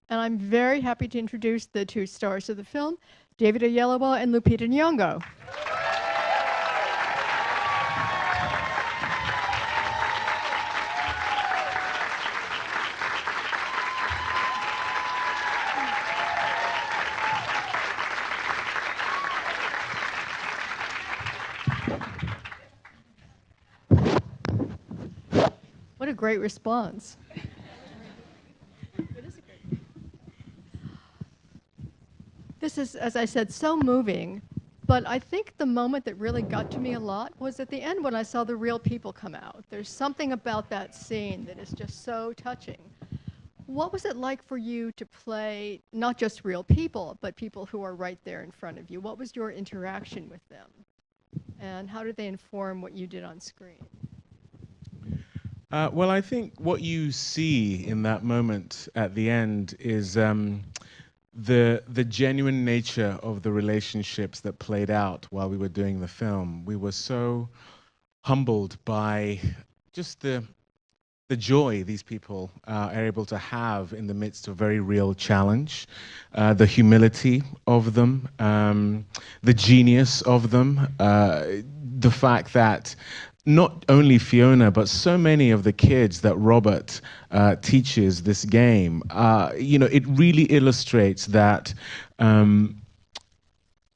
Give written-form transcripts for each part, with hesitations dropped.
And I'm very happy to introduce the two stars of the film, David Oyelowo and Lupita Nyong'o. What a great response. This is, as I said, so moving, but I think the moment that really got to me a lot was at the end when I saw the real people come out. There's something about that scene that is just so touching. What was it like for you to play not just real people, but people who are right there in front of you? What was your interaction with them? And how did they inform what you did on screen? Well, I think what you see in that moment at the end is the genuine nature of the relationships that played out while we were doing the film. We were so humbled by just the joy these people are able to have in the midst of very real challenge, the humility of them, the genius of them, the fact that not only Phiona, but so many of the kids that Robert teaches this game, it really illustrates that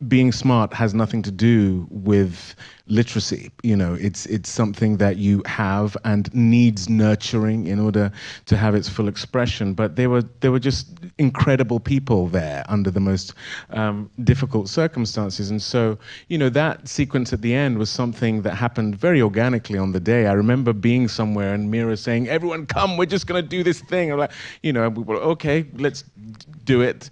being smart has nothing to do with literacy. It's something that you have and needs nurturing in order to have its full expression. But they were just incredible people there under the most difficult circumstances. And so, that sequence at the end was something that happened very organically on the day. I remember being somewhere and Mira saying, "Everyone come, we're just going to do this thing." I'm like, we were, okay, let's do it.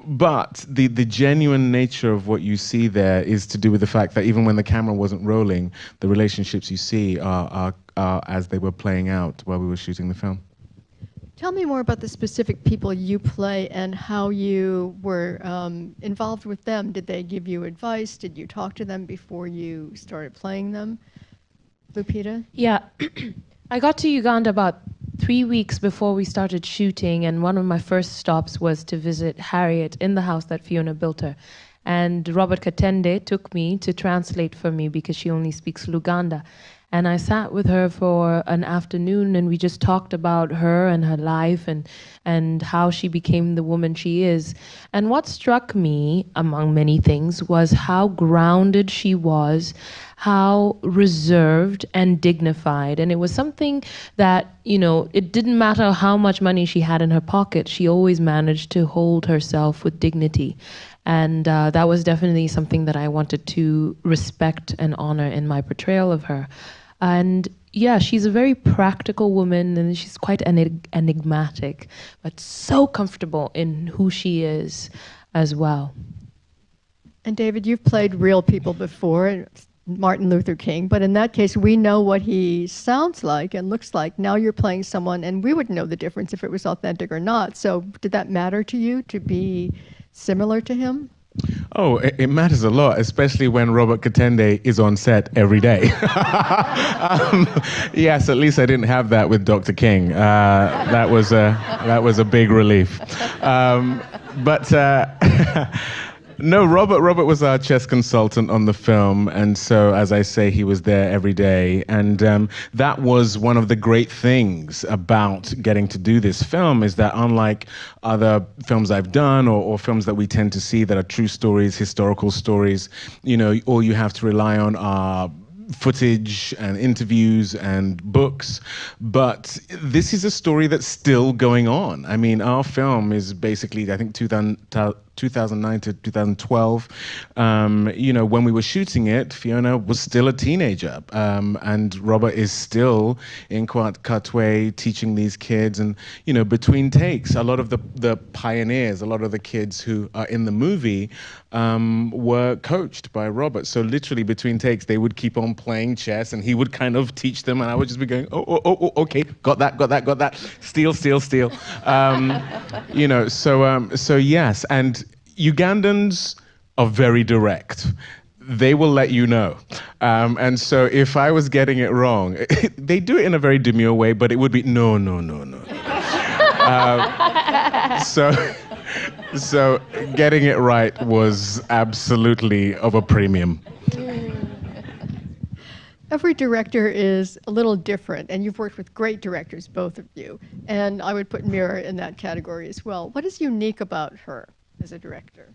But the genuine nature of what you see there is to do with the fact that even when the camera wasn't rolling, the relationships you see are as they were playing out while we were shooting the film. Tell me more about the specific people you play and how you were involved with them. Did they give you advice? Did you talk to them before you started playing them? Lupita? Yeah, I got to Uganda about 3 weeks before we started shooting, and one of my first stops was to visit Harriet in the house that Phiona built her. And Robert Katende took me to translate for me because she only speaks Luganda. And I sat with her for an afternoon and we just talked about her and her life and how she became the woman she is. And what struck me, among many things, was how grounded she was, how reserved and dignified. And it was something that, it didn't matter how much money she had in her pocket, she always managed to hold herself with dignity. And that was definitely something that I wanted to respect and honor in my portrayal of her. And yeah, she's a very practical woman and she's quite enigmatic, but so comfortable in who she is as well. And David, you've played real people before, Martin Luther King, but in that case, we know what he sounds like and looks like. Now you're playing someone and we wouldn't know the difference if it was authentic or not. So did that matter to you to be similar to him? Oh, it matters a lot, especially when Robert Katende is on set every day. Yes, at least I didn't have that with Dr. King. That was a big relief. No, Robert was our chess consultant on the film, and so, as I say, he was there every day. And that was one of the great things about getting to do this film, is that unlike other films I've done or films that we tend to see that are true stories, historical stories, all you have to rely on are footage and interviews and books, but this is a story that's still going on. I mean, our film is basically, I think, 2009 to 2012. When we were shooting it, Phiona was still a teenager, and Robert is still in Katwe teaching these kids. And between takes, a lot of the pioneers, a lot of the kids who are in the movie were coached by Robert. So literally between takes, they would keep on playing chess, and he would kind of teach them, and I would just be going, oh, okay, got that, steal. So yes, and Ugandans are very direct. They will let you know. And so if I was getting it wrong, they do it in a very demure way, but it would be, no. So getting it right was absolutely of a premium. Every director is a little different, and you've worked with great directors, both of you. And I would put Mira in that category as well. What is unique about her as a director?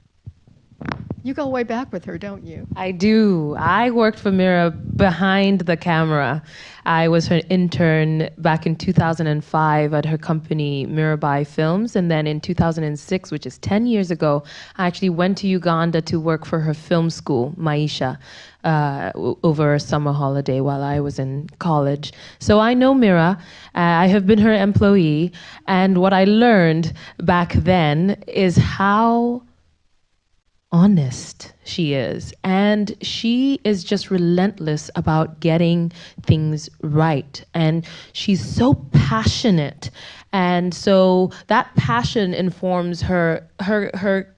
You go way back with her, don't you? I do. I worked for Mira behind the camera. I was her intern back in 2005 at her company, Mirabai Films. And then in 2006, which is 10 years ago, I actually went to Uganda to work for her film school, Maisha, over a summer holiday while I was in college. So I know Mira. I have been her employee. And what I learned back then is how honest she is, and she is just relentless about getting things right, and she's so passionate, and so that passion informs her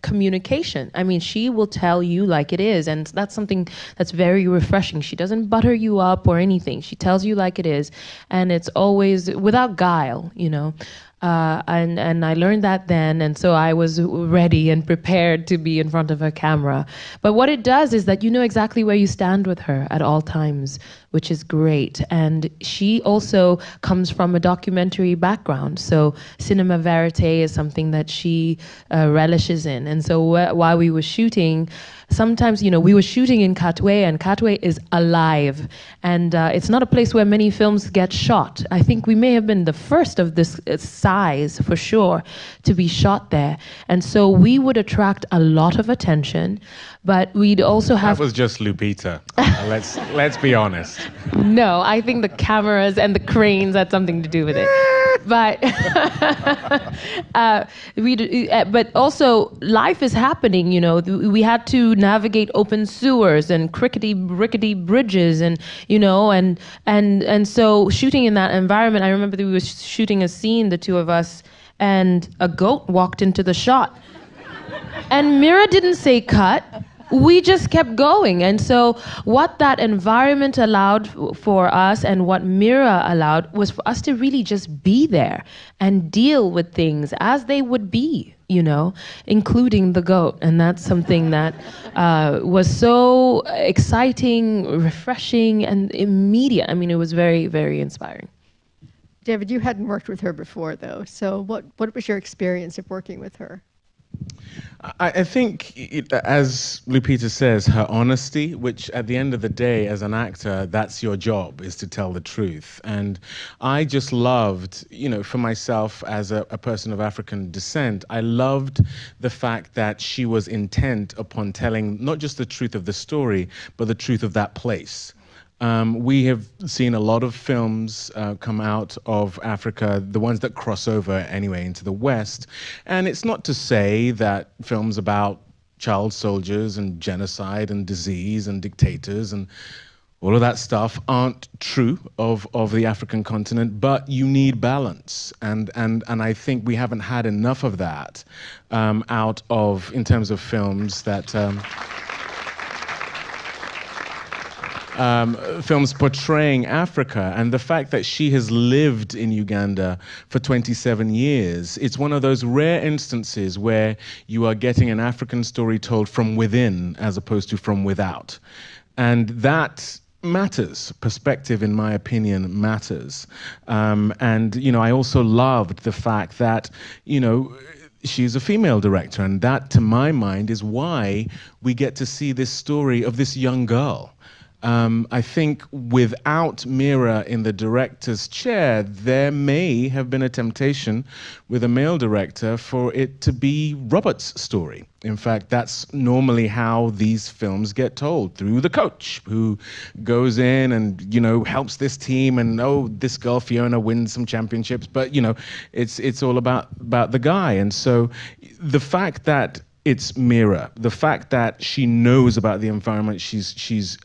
communication. I mean, she will tell you like it is, and that's something that's very refreshing. She doesn't butter you up or anything. She tells you like it is, and it's always without guile, you know. And I learned that then, and so I was ready and prepared to be in front of her camera. But what it does is that you know exactly where you stand with her at all times, which is great. And she also comes from a documentary background, so cinema verite is something that she relishes in. And so while we were shooting, sometimes, you know, we were shooting in Katwe, and Katwe is alive. And it's not a place where many films get shot. I think we may have been the first of this size, for sure, to be shot there. And so we would attract a lot of attention, but we'd also have... That was just Lupita. Let's be honest. No, I think the cameras and the cranes had something to do with it. But but also life is happening, you know. We had to navigate open sewers and rickety bridges, and you know, and so shooting in that environment. I remember that we were shooting a scene, the two of us, and a goat walked into the shot, and Mira didn't say cut. We just kept going. And so what that environment allowed for us, and what Mira allowed, was for us to really just be there and deal with things as they would be, you know, including the goat. And that's something that was so exciting, refreshing, and immediate. I mean, it was very, very inspiring. David, you hadn't worked with her before, though. So what was your experience of working with her? I think, as Lupita says, her honesty, which at the end of the day, as an actor, that's your job, is to tell the truth. And I just loved, you know, for myself as a person of African descent, I loved the fact that she was intent upon telling not just the truth of the story, but the truth of that place. We have seen a lot of films come out of Africa, the ones that cross over anyway into the West. And it's not to say that films about child soldiers and genocide and disease and dictators and all of that stuff aren't true of the African continent, but you need balance. And I think we haven't had enough of that out of, in terms of films that... films portraying Africa, and the fact that she has lived in Uganda for 27 years. It's one of those rare instances where you are getting an African story told from within as opposed to from without. And that matters. Perspective, in my opinion, matters. And, you know, I also loved the fact that, you know, she's a female director, and that, to my mind, is why we get to see this story of this young girl. I think without Mira in the director's chair, there may have been a temptation with a male director for it to be Robert's story. In fact, that's normally how these films get told, through the coach who goes in and, you know, helps this team, and oh, this girl Phiona wins some championships, but you know, it's all about the guy. And so the fact that it's Mira. The fact that she knows about the environment she's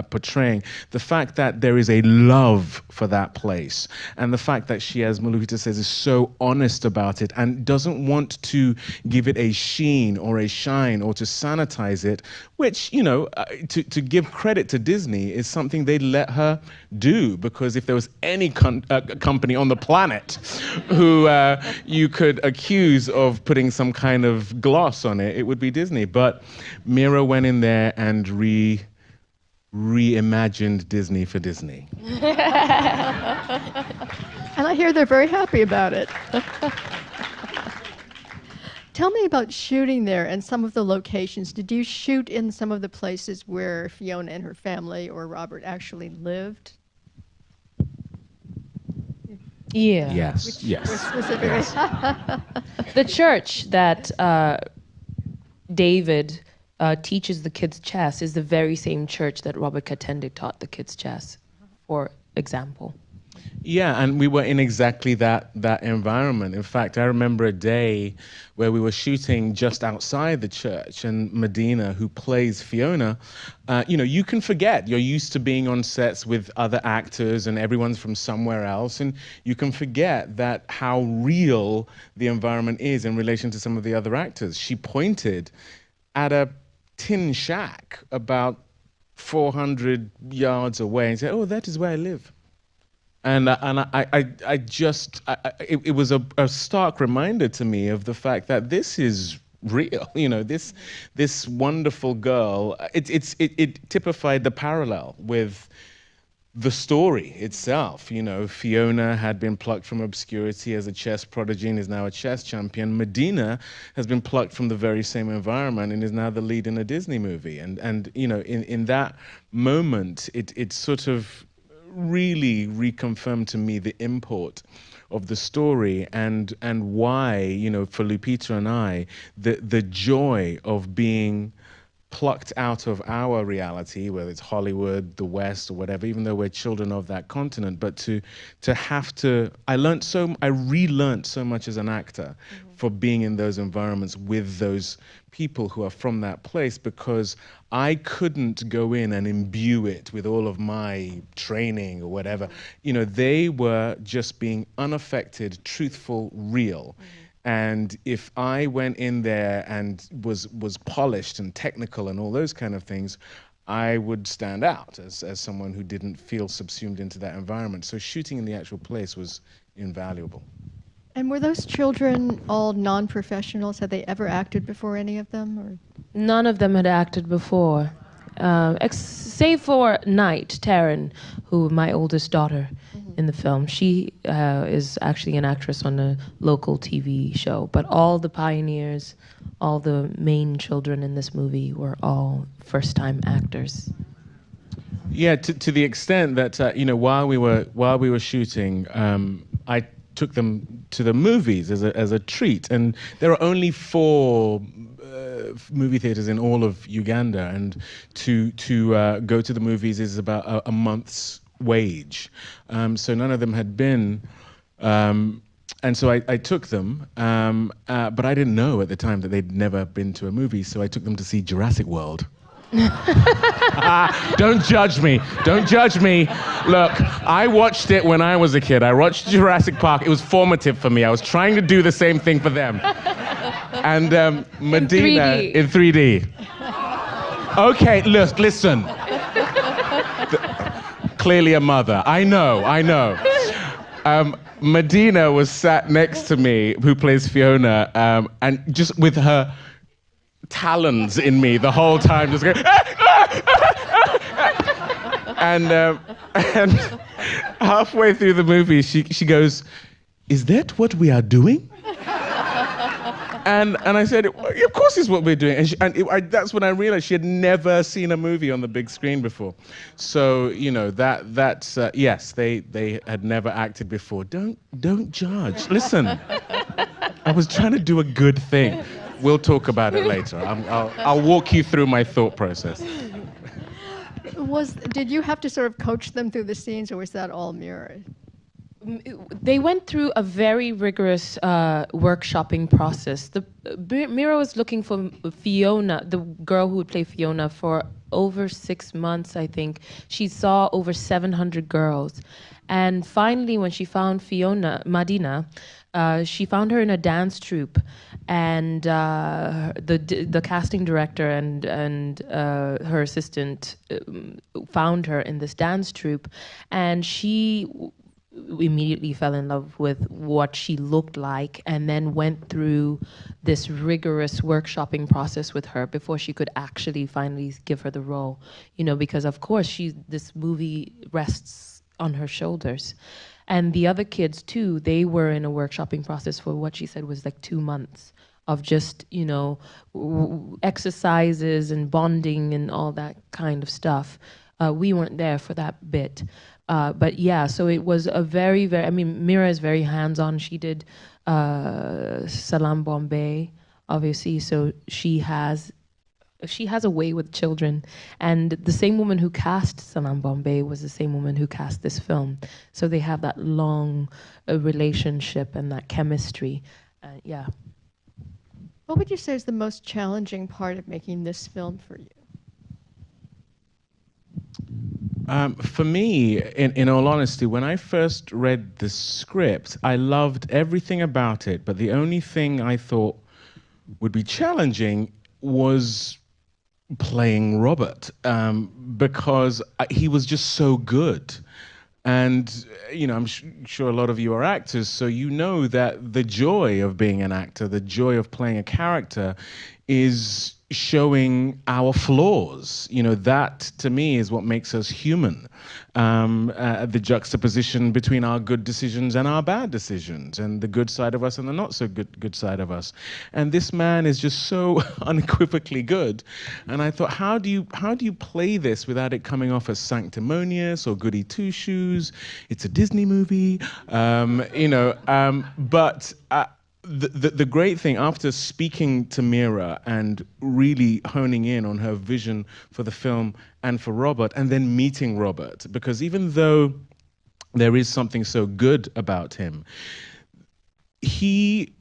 portraying, the fact that there is a love for that place, and the fact that she, as Lupita says, is so honest about it and doesn't want to give it a sheen or a shine or to sanitize it, which, you know, to give credit to Disney is something they let her do, because if there was any company on the planet who you could accuse of putting some kind of gloss on it, it would be Disney. But Mira went in there and reimagined Disney for Disney. And I hear they're very happy about it. Tell me about shooting there and some of the locations. Did you shoot in some of the places where Phiona and her family or Robert actually lived? Yeah. Yes, yes. Specifically? Yes. The church that David teaches the kids chess is the very same church that Robert Katende taught the kids chess, for example. Yeah, and we were in exactly that environment. In fact, I remember a day where we were shooting just outside the church, and Madina, who plays Phiona, you know, you can forget. You're used to being on sets with other actors and everyone's from somewhere else, and you can forget that how real the environment is in relation to some of the other actors. She pointed at a tin shack about 400 yards away and said, "Oh, that is where I live." And it was a stark reminder to me of the fact that this is real. You know, this wonderful girl. It typified the parallel with the story itself. You know, Phiona had been plucked from obscurity as a chess prodigy and is now a chess champion. Madina has been plucked from the very same environment and is now the lead in a Disney movie. And you know, in that moment, it sort of really reconfirmed to me the import of the story and why, you know, for Lupita and I, the joy of being plucked out of our reality, whether it's Hollywood, the West, or whatever, even though we're children of that continent, but to have to, I relearned so much as an actor for being in those environments with those people who are from that place, because I couldn't go in and imbue it with all of my training or whatever. You know, they were just being unaffected, truthful, real. And if I went in there and was polished and technical and all those kind of things, I would stand out as someone who didn't feel subsumed into that environment. So shooting in the actual place was invaluable. And were those children all non-professionals? Had they ever acted before, any of them? Or? None of them had acted before, save for Night, Caryn, who my oldest daughter in the film. She is actually an actress on a local TV show. But all the pioneers, all the main children in this movie were all first-time actors. Yeah, to the extent that you know, while we were shooting, I took them to the movies as a treat, and there are only 4 movie theaters in all of Uganda, and to go to the movies is about a month's wage. So none of them had been, and so I took them, but I didn't know at the time that they'd never been to a movie, so I took them to see Jurassic World. Don't judge me. Don't judge me. Look, I watched it when I was a kid. I watched Jurassic Park. It was formative for me. I was trying to do the same thing for them. And Madina in 3D. Okay, listen. Clearly a mother. I know. Madina was sat next to me, who plays Phiona, and just with her talons in me the whole time, just going, and halfway through the movie, she goes, "Is that what we are doing?" And I said, "Of course it's what we're doing." And that's when I realized she had never seen a movie on the big screen before. So, you know, that's yes, they had never acted before. Don't judge. Listen, I was trying to do a good thing. We'll talk about it later. I'll walk you through my thought process. Did you have to sort of coach them through the scenes, or was that all mirrored? They went through a very rigorous workshopping process. Mira was looking for Phiona, the girl who would play Phiona, for over 6 months, I think. She saw over 700 girls. And finally, when she found Madina, she found her in a dance troupe, and the casting director and her assistant found her in this dance troupe, and she immediately fell in love with what she looked like, and then went through this rigorous workshopping process with her before she could actually finally give her the role. You know, because of course this movie rests on her shoulders. And the other kids too, they were in a workshopping process for what she said was like 2 months of just, you know, exercises and bonding and all that kind of stuff. We weren't there for that bit. But yeah, so it was a very, very, I mean, Mira is very hands-on. She did Salam Bombay, obviously, so she has a way with children. And the same woman who cast Salam Bombay was the same woman who cast this film. So they have that long relationship and that chemistry. Yeah. What would you say is the most challenging part of making this film for you? For me, in all honesty, when I first read the script, I loved everything about it, but the only thing I thought would be challenging was playing Robert, because he was just so good. And, you know, I'm sure a lot of you are actors, so you know that the joy of being an actor, the joy of playing a character is showing our flaws. You know, that to me is what makes us human. The juxtaposition between our good decisions and our bad decisions, and the good side of us and the not so good side of us. And this man is just so unequivocally good. And I thought, how do you play this without it coming off as sanctimonious or goody two shoes? It's a Disney movie, you know. But the great thing, after speaking to Mira and really honing in on her vision for the film and for Robert, and then meeting Robert, because even though there is something so good about him, he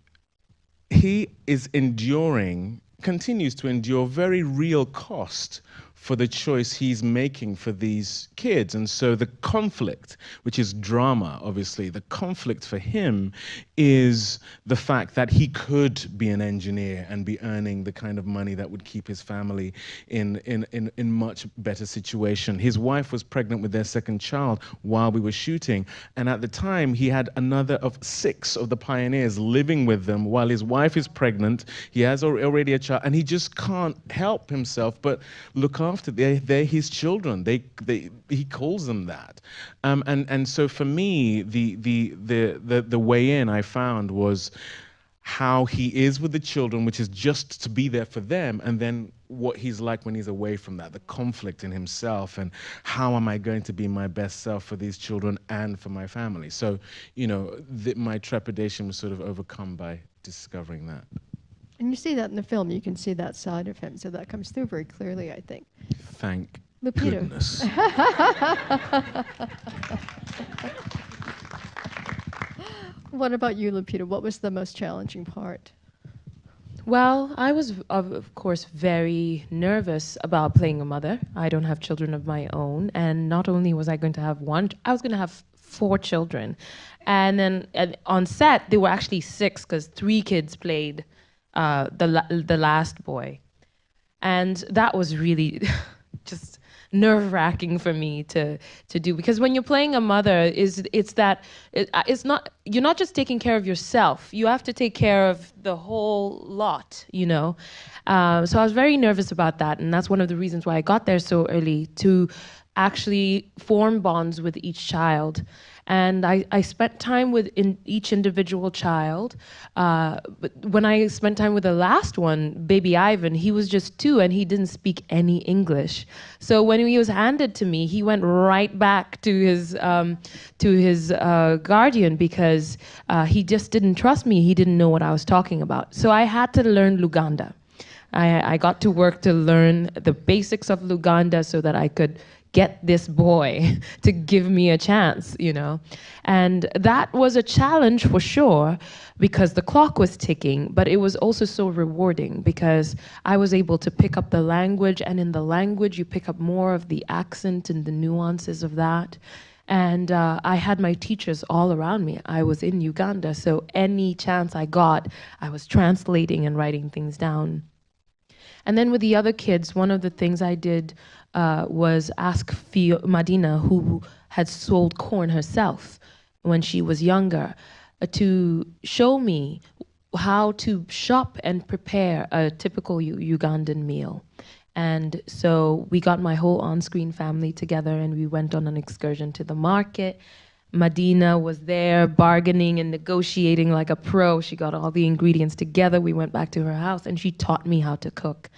continues to endure very real cost for the choice he's making for these kids. And so the conflict, which is drama, obviously, the conflict for him is the fact that he could be an engineer and be earning the kind of money that would keep his family in much better situation. His wife was pregnant with their second child while we were shooting, and at the time he had another of 6 of the pioneers living with them while his wife is pregnant. He has already a child, and he just can't help himself but look after. They're his children. He calls them that, and so for me, the way in I found was how he is with the children, which is just to be there for them, and then what he's like when he's away from that, the conflict in himself, and how am I going to be my best self for these children and for my family. So, you know, my trepidation was sort of overcome by discovering that. And you see that in the film. You can see that side of him, so that comes through very clearly, I think. Thank Lupita. goodness. What about you, Lupita? What was the most challenging part? Well, I was, of course, very nervous about playing a mother. I don't have children of my own. And not only was I going to have one, I was going to have 4 children. And then on set, there were actually 6, because 3 kids played the last boy. And that was really just nerve-wracking for me to do, because when you're playing a mother, you're not just taking care of yourself, you have to take care of the whole lot, you know. So I was very nervous about that, and that's one of the reasons why I got there so early, to actually form bonds with each child. And I spent time with each individual child. But when I spent time with the last one, baby Ivan, he was just 2 and he didn't speak any English. So when he was handed to me, he went right back to his guardian, because he just didn't trust me. He didn't know what I was talking about. So I had to learn Luganda. I got to work to learn the basics of Luganda so that I could get this boy to give me a chance, you know. And that was a challenge for sure, because the clock was ticking, but it was also so rewarding because I was able to pick up the language, and in the language you pick up more of the accent and the nuances of that. And I had my teachers all around me. I was in Uganda, so any chance I got, I was translating and writing things down. And then with the other kids, one of the things I did was ask Madina, who had sold corn herself when she was younger, to show me how to shop and prepare a typical Ugandan meal. And so we got my whole on-screen family together and we went on an excursion to the market. Madina was there bargaining and negotiating like a pro. She got all the ingredients together. We went back to her house and she taught me how to cook.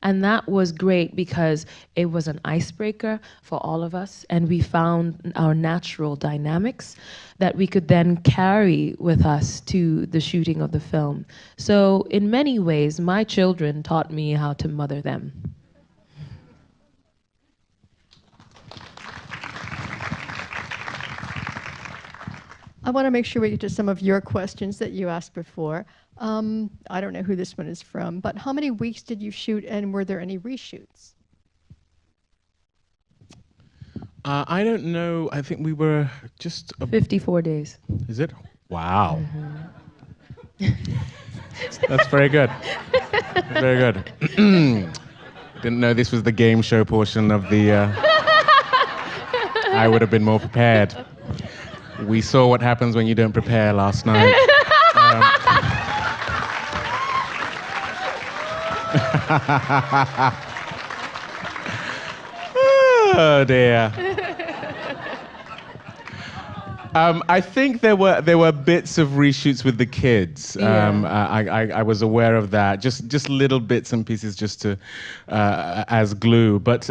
And that was great because it was an icebreaker for all of us, and we found our natural dynamics that we could then carry with us to the shooting of the film. So in many ways, my children taught me how to mother them. I want to make sure we get to some of your questions that you asked before. I don't know who this one is from, but how many weeks did you shoot, and were there any reshoots? I don't know. I think we were just... 54 days. Is it? Wow. That's very good. Very good. Didn't know this was the game show portion of the... I would have been more prepared. We saw what happens when you don't prepare last night. Oh dear. I think there were bits of reshoots with the kids. I was aware of that. Just little bits and pieces, just to as glue. But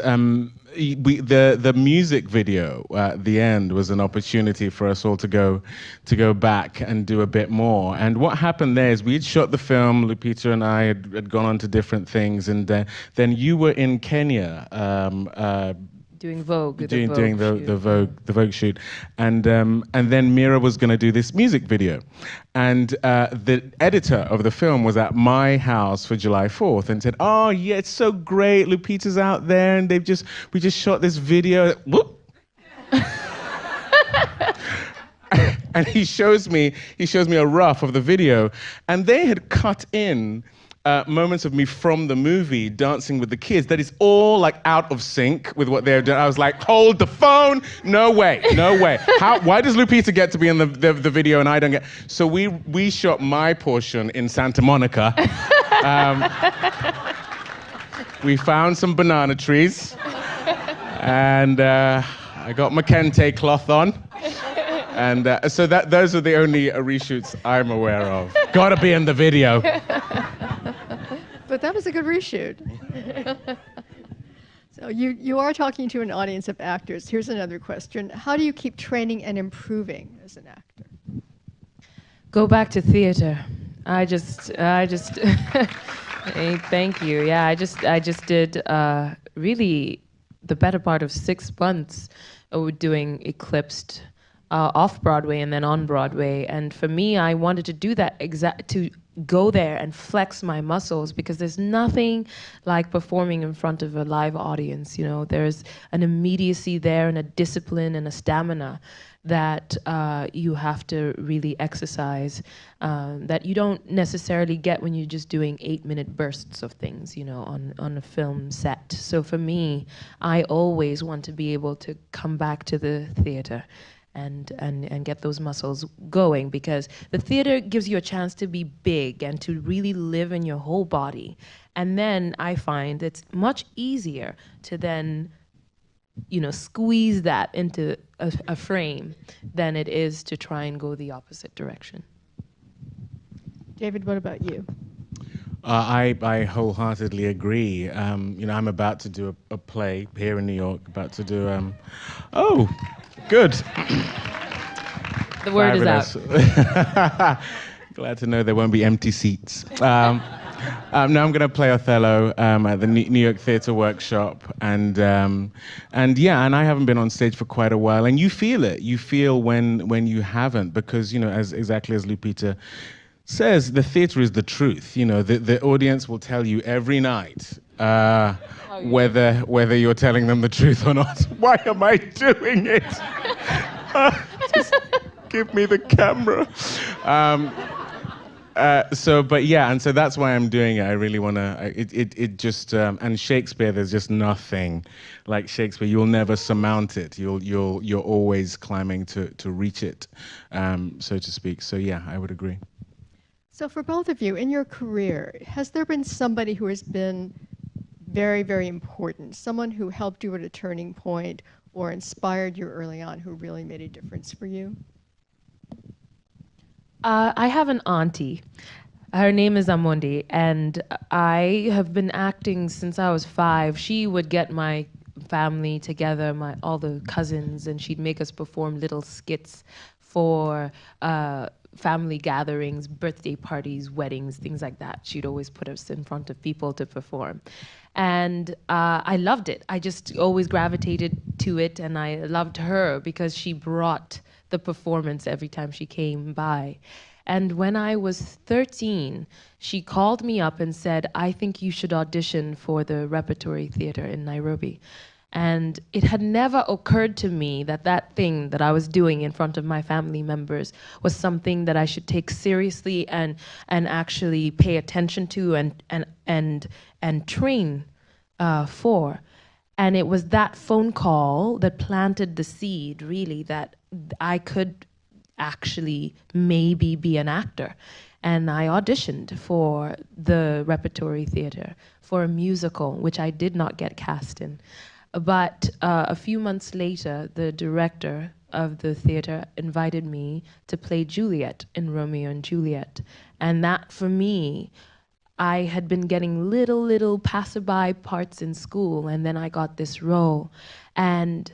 the music video at the end was an opportunity for us all to go back and do a bit more. And what happened there is we'd shot the film. Lupita and I had gone on to different things, and then you were in Kenya. Doing Vogue. Doing the Vogue shoot, and then Mira was going to do this music video, and the editor of the film was at my house for July 4th and said, "Oh yeah, it's so great. Lupita's out there, and we just shot this video." Whoop. And he shows me a rough of the video, and they had cut in moments of me from the movie dancing with the kids that is all like out of sync with what they're doing. I was like, hold the phone. No way. Why does Lupita get to be in the video and I don't get? So we shot my portion in Santa Monica. We found some banana trees, and I got my kente cloth on. And so those are the only reshoots I'm aware of. Gotta be in the video. But that was a good reshoot. So you are talking to an audience of actors. Here's another question. How do you keep training and improving as an actor? Go back to theater. I just thank you. Yeah, I just did really the better part of 6 months doing Eclipsed off Broadway and then on Broadway. And for me, I wanted to do that to go there and flex my muscles, because there's nothing like performing in front of a live audience. You know, there's an immediacy there and a discipline and a stamina that you have to really exercise, that you don't necessarily get when you're just doing 8-minute bursts of things, you know, on a film set. So for me, I always want to be able to come back to the theater and get those muscles going, because the theater gives you a chance to be big and to really live in your whole body. And then I find it's much easier to then, you know, squeeze that into a frame than it is to try and go the opposite direction. David, what about you? I wholeheartedly agree. You know, I'm about to do a play here in New York, about to do, oh, good. The word Fabulous. is out. Glad to know there won't be empty seats. Now I'm going to play Othello at the New York Theatre Workshop, and yeah, and I haven't been on stage for quite a while, and you feel it. You feel when you haven't, because as exactly as Lupita says, the theatre is the truth. The audience will tell you every night whether you're telling them the truth or not. Why am I doing it? Just give me the camera. But yeah, and so that's why I'm doing it. I really want to. It just and Shakespeare. There's just nothing like Shakespeare. You'll never surmount it. You're always climbing to reach it, so to speak. So yeah, I would agree. So for both of you, in your career, has there been somebody who has been very, very important? Someone who helped you at a turning point or inspired you early on, who really made a difference for you? I have an auntie. Her name is Amundi, and I have been acting since I was 5. She would get my family together, all the cousins, and she'd make us perform little skits for family gatherings, birthday parties, weddings, things like that. She'd always put us in front of people to perform. And I loved it. I just always gravitated to it, and I loved her because she brought the performance every time she came by. And when I was 13, she called me up and said, I think you should audition for the Repertory Theatre in Nairobi. And it had never occurred to me that thing that I was doing in front of my family members was something that I should take seriously and actually pay attention to and train for. And it was that phone call that planted the seed, really, that I could actually maybe be an actor. And I auditioned for the Repertory Theatre for a musical, which I did not get cast in. But a few months later, the director of the theatre invited me to play Juliet in Romeo and Juliet. And that, for me, I had been getting little passerby parts in school, and then I got this role. And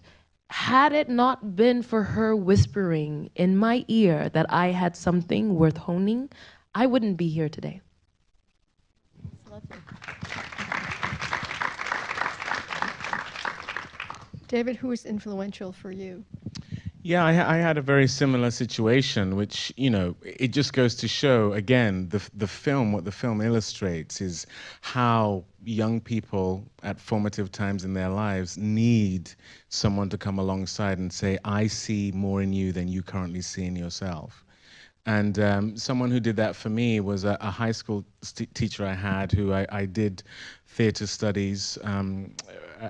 had it not been for her whispering in my ear that I had something worth honing, I wouldn't be here today. David, who was influential for you? Yeah, I had a very similar situation, which, it just goes to show, again, what the film illustrates is how young people at formative times in their lives need someone to come alongside and say, I see more in you than you currently see in yourself. And someone who did that for me was a high school teacher I had, who I did theater studies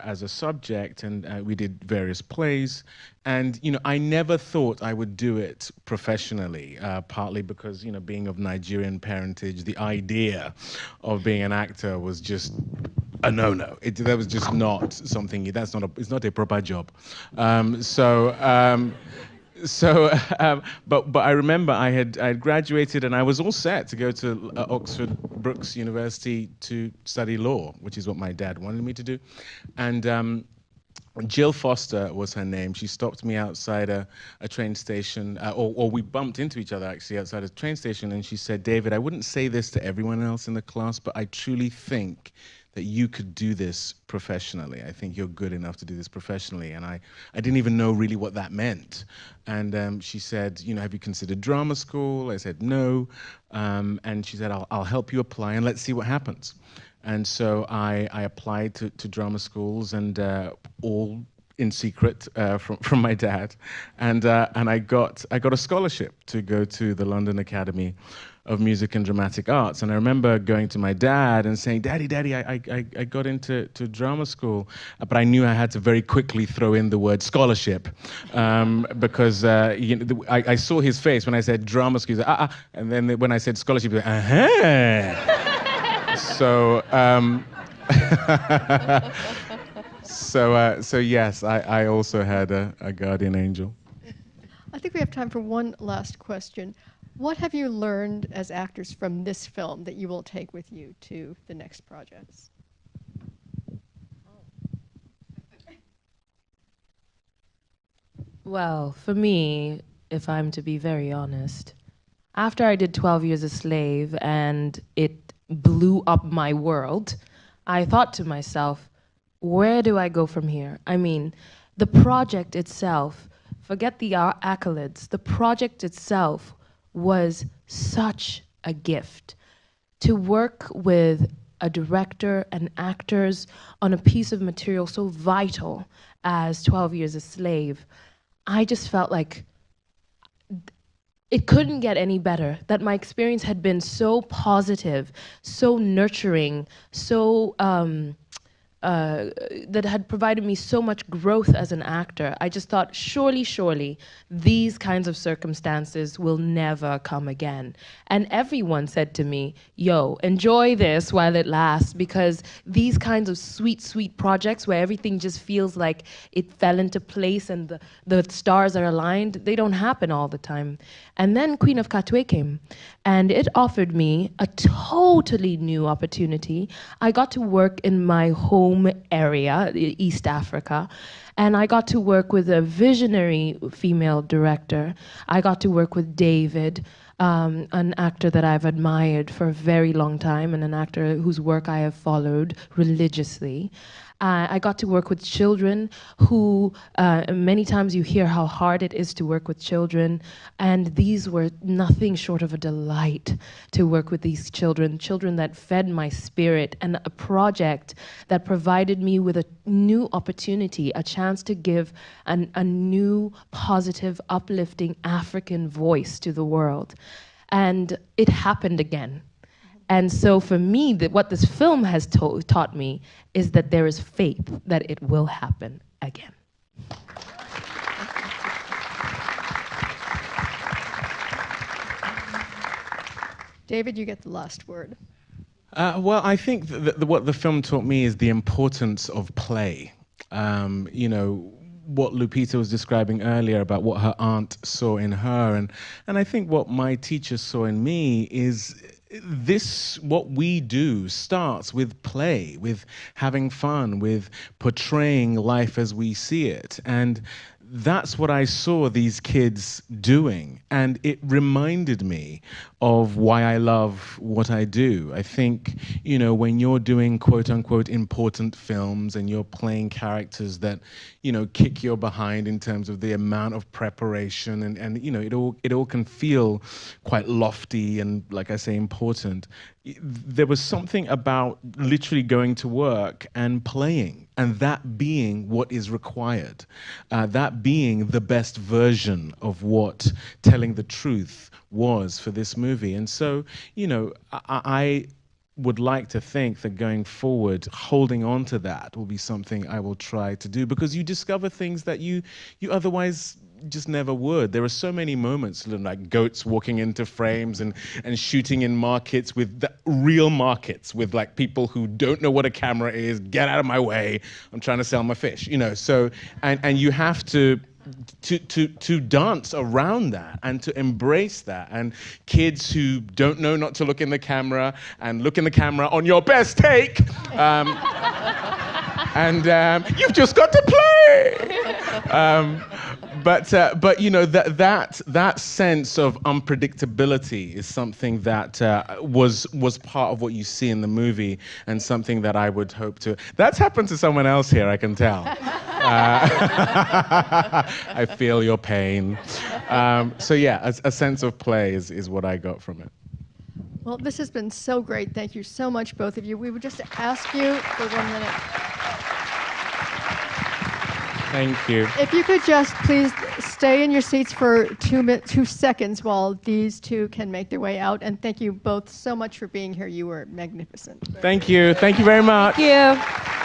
as a subject, and we did various plays. And I never thought I would do it professionally, partly because being of Nigerian parentage, the idea of being an actor was just a no-no. That was just not something. It's not a proper job. But I remember I had graduated, and I was all set to go to Oxford Brookes University to study law, which is what my dad wanted me to do. And Jill Foster was her name. She stopped me outside a train station, or we bumped into each other actually outside a train station, and she said, David, I wouldn't say this to everyone else in the class, but I truly think that you could do this professionally. I think you're good enough to do this professionally. And I didn't even know really what that meant. And she said, have you considered drama school? I said, no. And she said, I'll help you apply and let's see what happens. And so I applied to drama schools, and all in secret from my dad. And I got a scholarship to go to the London Academy of Music and Dramatic Arts. And I remember going to my dad and saying, Daddy, I got into drama school. But I knew I had to very quickly throw in the word scholarship, because I saw his face when I said drama school. He said, and then when I said scholarship, he said, So yes, I also had a guardian angel. I think we have time for one last question. What have you learned as actors from this film that you will take with you to the next projects? Well, for me, if I'm to be very honest, after I did 12 Years a Slave and it blew up my world, I thought to myself, where do I go from here? I mean, the project itself, forget the accolades, the project itself was such a gift. To work with a director and actors on a piece of material so vital as 12 Years a Slave, I just felt like it couldn't get any better, that my experience had been so positive, so nurturing, so that had provided me so much growth as an actor. I just thought, surely, these kinds of circumstances will never come again. And everyone said to me, yo, enjoy this while it lasts, because these kinds of sweet projects where everything just feels like it fell into place and the stars are aligned, they don't happen all the time. And then Queen of Katwe came, and it offered me a totally new opportunity. I got to work in my home area, East Africa, and I got to work with a visionary female director. I got to work with David, an actor that I've admired for a very long time and an actor whose work I have followed religiously. I got to work with children who, many times you hear how hard it is to work with children, and these were nothing short of a delight to work with these children that fed my spirit, and a project that provided me with a new opportunity, a chance to give a new, positive, uplifting African voice to the world. And it happened again. And so for me, what this film has taught me is that there is faith that it will happen again. David, you get the last word. Well, I think what the film taught me is the importance of play. You know, what Lupita was describing earlier about what her aunt saw in her, and I think what my teacher saw in me is what we do starts with play, with having fun, with portraying life as we see it. And that's what I saw these kids doing. And it reminded me of why I love what I do. I think, you know, when you're doing quote unquote important films and you're playing characters that, you know, kick your behind in terms of the amount of preparation and you know, it all can feel quite lofty and, like I say, important. There was something about literally going to work and playing, and that being what is required, that being the best version of what telling the truth was for this movie. And so, you know, I would like to think that going forward, holding on to that will be something I will try to do, because you discover things that you otherwise just never would. There are so many moments, like goats walking into frames and shooting in markets, with real markets, with like people who don't know what a camera is. Get out of my way, I'm trying to sell my fish, you know. So and you have to dance around that and to embrace that. And kids who don't know not to look in the camera and look in the camera on your best take, and you've just got to play. But you know, that sense of unpredictability is something that was part of what you see in the movie, and something that I would hope to. That's happened to someone else here, I can tell. I feel your pain. So yeah, a sense of play is what I got from it. Well, this has been so great. Thank you so much, both of you. We would just ask you for 1 minute. Thank you. If you could just please stay in your seats for 2 seconds while these two can make their way out. And thank you both so much for being here. You were magnificent. Thank you. Thank you very much. Thank you.